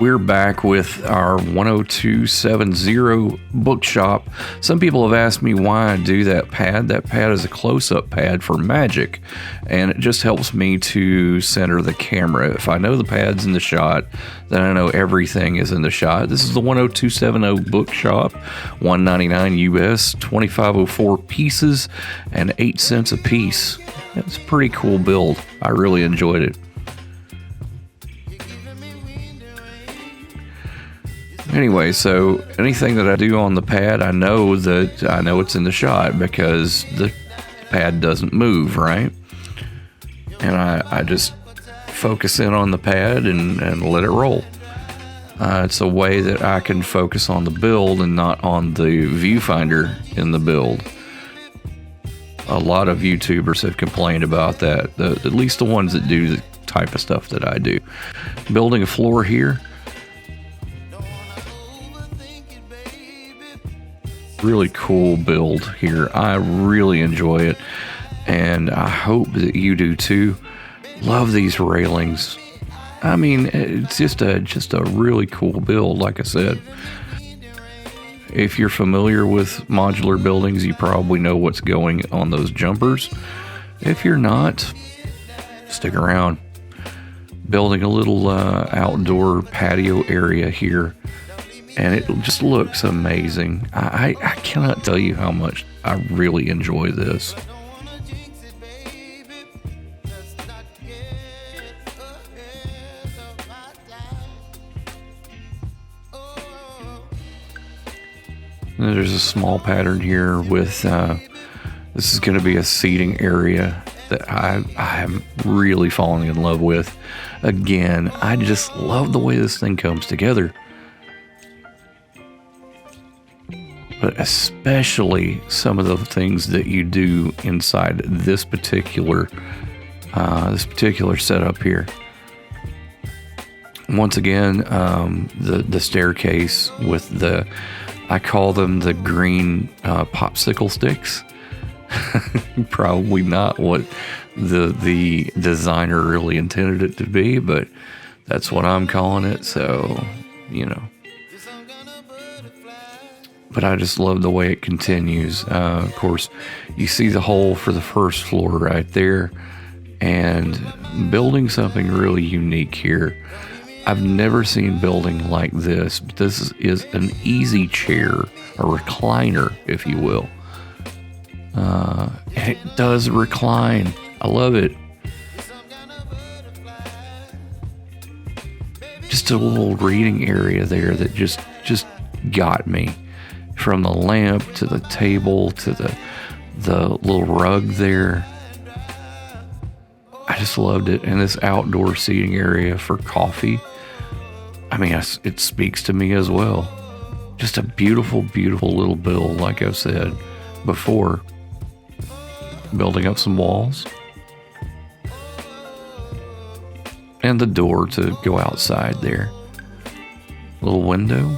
We're back with our 10270 Bookshop. Some people have asked me why I do that pad. That pad is a close-up pad for magic, and it just helps me to center the camera. If I know the pad's in the shot, then I know everything is in the shot. This is the 10270 Bookshop, $199 US, 2504 pieces, and 8 cents a piece. It's a pretty cool build. I really enjoyed it. Anyway, so anything that I do on the pad, I know it's in the shot because the pad doesn't move, right? And I just focus in on the pad and let it roll. It's a way that I can focus on the build and not on the viewfinder in the build. A lot of YouTubers have complained about that, at least the ones that do the type of stuff that I do. Building a floor here. Really cool build here. I really enjoy it, and I hope that you do too. Love these railings. I mean, it's just a really cool build, like I said. If you're familiar with modular buildings, you probably know what's going on those jumpers. If you're not, stick around. Building a little outdoor patio area here, and it just looks amazing. I cannot tell you how much I really enjoy this. And there's a small pattern here with, this is going to be a seating area that I am really falling in love with. Again, I just love the way this thing comes together. But especially some of the things that you do inside this particular setup here. Once again, the staircase with I call them the green popsicle sticks. Probably not what the designer really intended it to be, but that's what I'm calling it. So, you know. But I just love the way it continues. Of course, you see the hole for the first floor right there, and building something really unique here. I've never seen building like this. This is an easy chair, a recliner, if you will. And it does recline. I love it. Just a little reading area there that just got me. From the lamp to the table to the little rug there. I just loved it. And this outdoor seating area for coffee. I mean, it speaks to me as well. Just a beautiful, beautiful little build, like I've said before. Building up some walls. And the door to go outside there. Little window.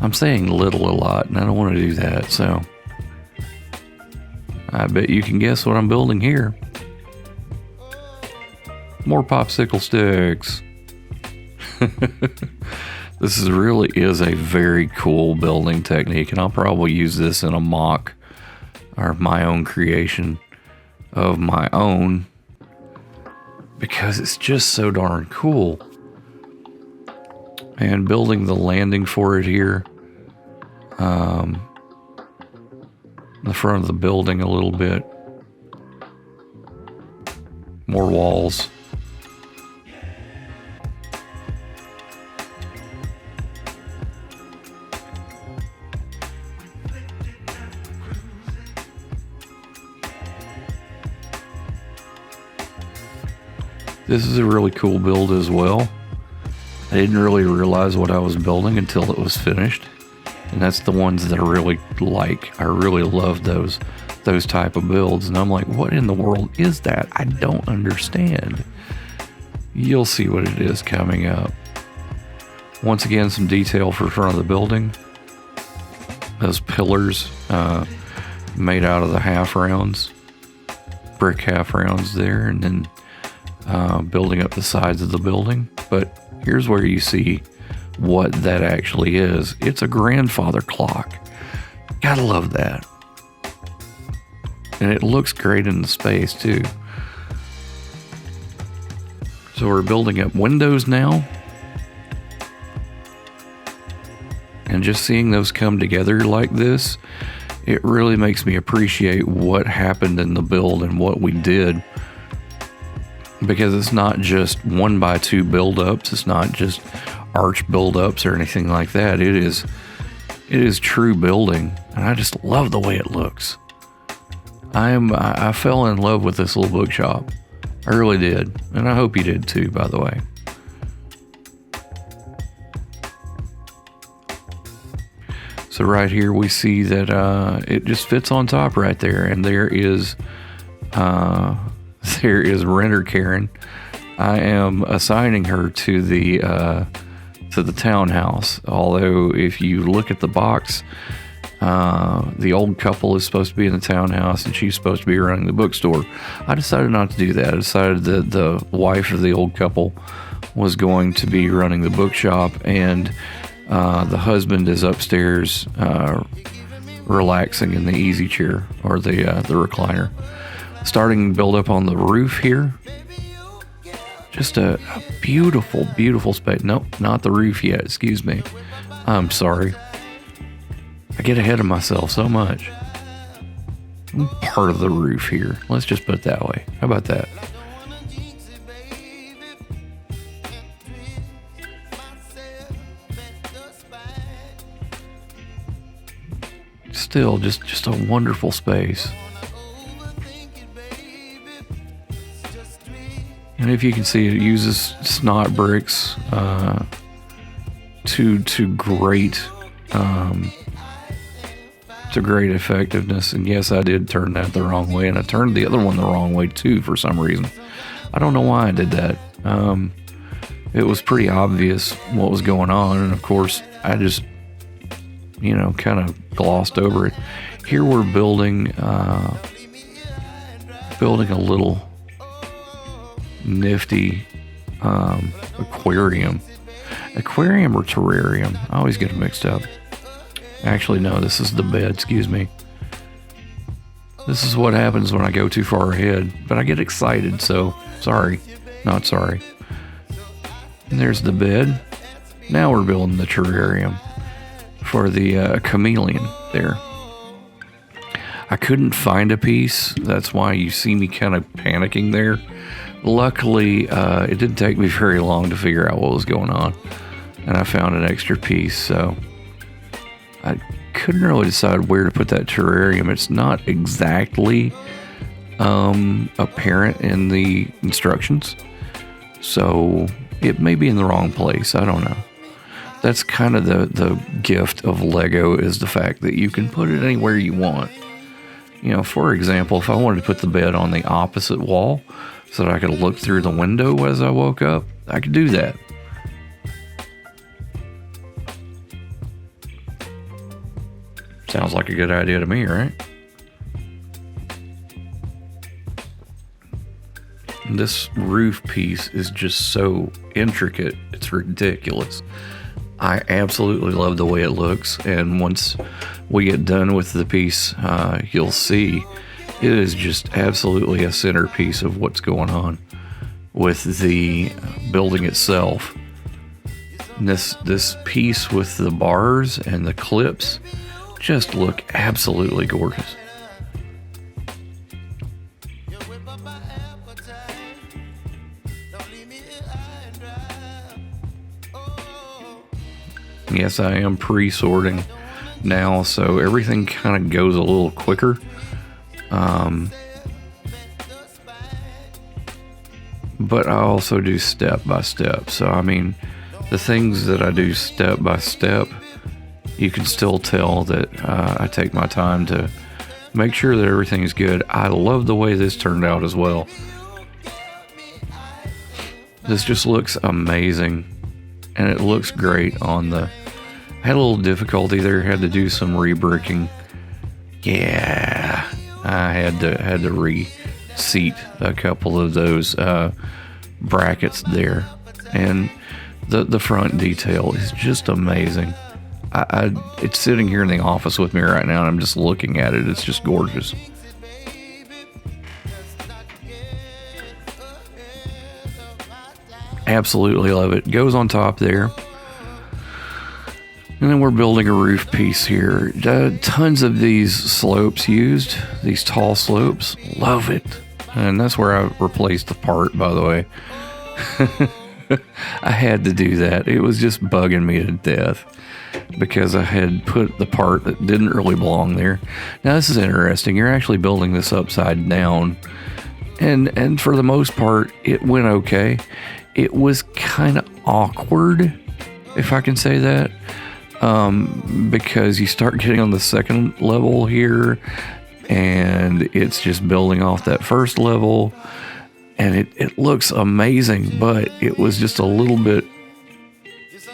I'm saying little a lot, and I don't want to do that, so I bet you can guess what I'm building here. More popsicle sticks. This really is a very cool building technique, and I'll probably use this in a mock or my own creation of my own because it's just so darn cool. And building the landing for it here. The front of the building a little bit. More walls. This is a really cool build as well. I didn't really realize what I was building until it was finished. And that's the ones that I really like. I really love those type of builds. And I'm like, what in the world is that? I don't understand. You'll see what it is coming up. Once again, some detail for front of the building. Those pillars made out of the half rounds. Brick half rounds there. And then building up the sides of the building. But here's where you see what that actually is. It's a grandfather clock. Gotta love that. And it looks great in the space too. So we're building up windows now. And just seeing those come together like this, it really makes me appreciate what happened in the build and what we did. Because it's not just 1x2 build-ups. It's not just arch build-ups or anything like that. It is true building. And I just love the way it looks. I fell in love with this little bookshop. I really did. And I hope you did too, by the way. So right here we see that it just fits on top right there. And there is Renter Karen. I am assigning her to the townhouse. Although if you look at the box, the old couple is supposed to be in the townhouse and she's supposed to be running the bookstore. I decided not to do that. I decided that the wife of the old couple was going to be running the bookshop, and the husband is upstairs relaxing in the easy chair or the recliner. Starting to build up on the roof here. Just a beautiful, beautiful space. Nope, not the roof yet. Excuse me. I'm sorry. I get ahead of myself so much. I'm part of the roof here. Let's just put it that way. How about that? Still, just a wonderful space. And if you can see, it uses snot bricks to great effectiveness. And yes, I did turn that the wrong way, and I turned the other one the wrong way too for some reason. I don't know why I did that. It was pretty obvious what was going on, and of course I just kind of glossed over it. Here we're building a little nifty aquarium or terrarium. I always get them mixed up. Actually, no, this is the bed. Excuse me. This is what happens when I go too far ahead, but I get excited, so sorry, not sorry. And there's the bed. Now we're building the terrarium for the chameleon there. I couldn't find a piece. That's why you see me kind of panicking there. Luckily, it didn't take me very long to figure out what was going on, and I found an extra piece, so I couldn't really decide where to put that terrarium. It's not exactly apparent in the instructions, so it may be in the wrong place. I don't know. That's kind of the gift of Lego, is the fact that you can put it anywhere you want. For example, if I wanted to put the bed on the opposite wall so that I could look through the window as I woke up, I could do that. Sounds like a good idea to me, right? This roof piece is just so intricate, it's ridiculous. I absolutely love the way it looks, and once we get done with the piece, you'll see it is just absolutely a centerpiece of what's going on with the building itself. And this piece with the bars and the clips just look absolutely gorgeous. Yes, I am pre-sorting now, so everything kind of goes a little quicker. But I also do step by step. So, I mean, the things that I do step by step, you can still tell that I take my time to make sure that everything is good. I love the way this turned out as well. This just looks amazing, and it looks great on the... I had a little difficulty there, had to do some re-bricking. Yeah, I had to re-seat a couple of those brackets there. And The front detail is just amazing. It's sitting here in the office with me right now, and I'm just looking at it. It's just gorgeous. Absolutely love it. Goes on top there. And then we're building a roof piece here. Tons of these slopes used, these tall slopes. Love it. And that's where I replaced the part, by the way. I had to do that. It was just bugging me to death because I had put the part that didn't really belong there. Now, this is interesting. You're actually building this upside down. And for the most part, it went okay. It was kind of awkward, if I can say that. Because you start getting on the second level here and it's just building off that first level, and it looks amazing, but it was just a little bit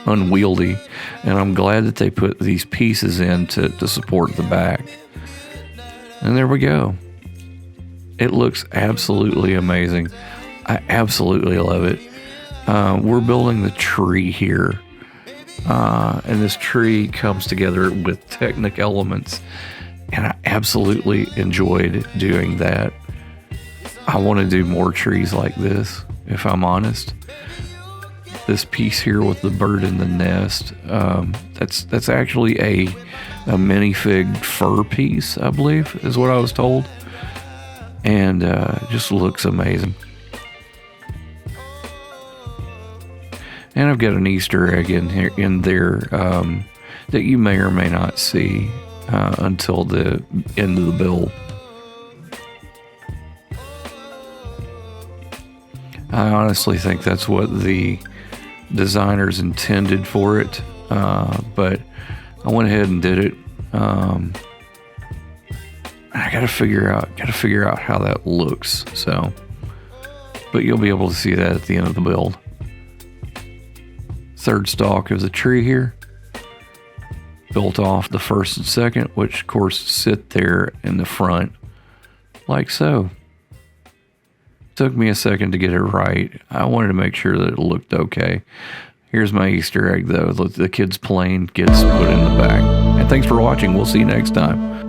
unwieldy, and I'm glad that they put these pieces in to support the back. And there we go. It looks absolutely amazing. I absolutely love it. We're building the tree here. And this tree comes together with Technic elements, and I absolutely enjoyed doing that. I want to do more trees like this, if I'm honest. This piece here with the bird in the nest, that's actually a minifig fur piece, I believe, is what I was told. And just looks amazing. And I've got an Easter egg in there that you may or may not see until the end of the build. I honestly think that's what the designers intended for it, but I went ahead and did it. I gotta figure out how that looks. So, but you'll be able to see that at the end of the build. Third stalk of the tree here, built off the first and second, which of course sit there in the front like so. Took me a second to get it right. I wanted to make sure that it looked okay. Here's my Easter egg though. The kid's plane gets put in the back. And thanks for watching. We'll see you next time.